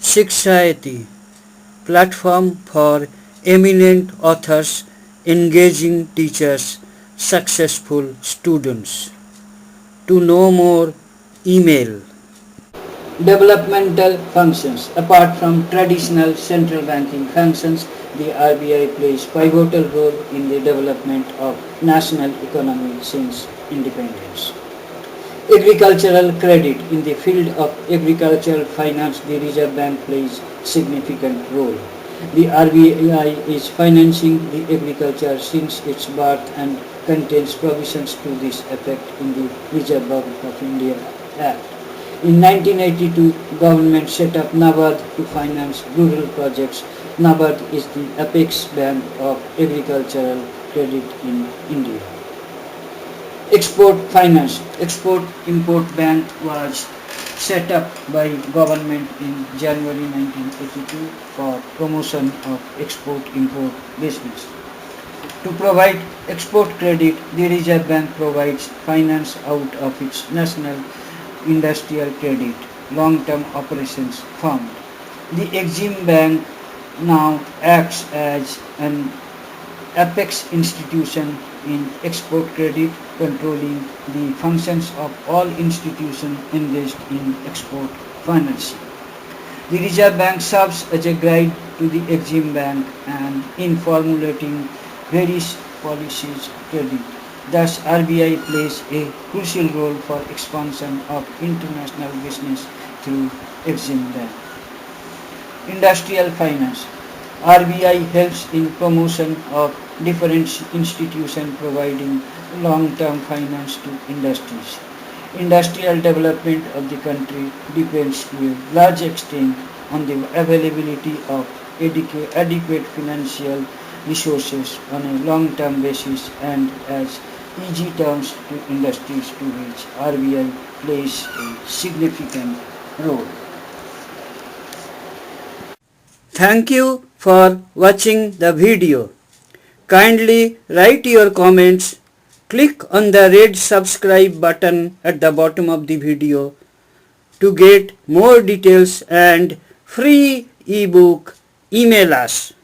Shikshayati, platform for eminent authors, engaging teachers, successful students. To know more, email. Developmental functions. Apart from traditional central banking functions, the RBI plays pivotal role in the development of national economy since independence. Agricultural credit. In the field of agricultural finance, the Reserve Bank plays significant role. The RBI is financing the agriculture since its birth and contains provisions to this effect in the Reserve Bank of India Act. In 1982, government set up NABARD to finance rural projects. NABARD is the apex bank of agricultural credit in India. Export finance. Export-Import Bank was set up by government in January 1982 for promotion of export-import business. To provide export credit, the Reserve Bank provides finance out of its National Industrial Credit Long-Term Operations Fund. The Exim Bank now acts as an apex institution in export credit, controlling the functions of all institutions engaged in export financing. The Reserve Bank serves as a guide to the Exim Bank and in formulating various policies credit. Thus, RBI plays a crucial role for expansion of international business through Exim Bank. Industrial finance. RBI helps in promotion of different institutions providing long-term finance to industries. Industrial development of the country depends to a large extent on the availability of adequate financial resources on a long-term basis and as easy terms to industries to which RBI plays a significant role. Thank you for watching the video. Kindly write your comments. Click on the red subscribe button at the bottom of the video to get more details and free ebook. Email us.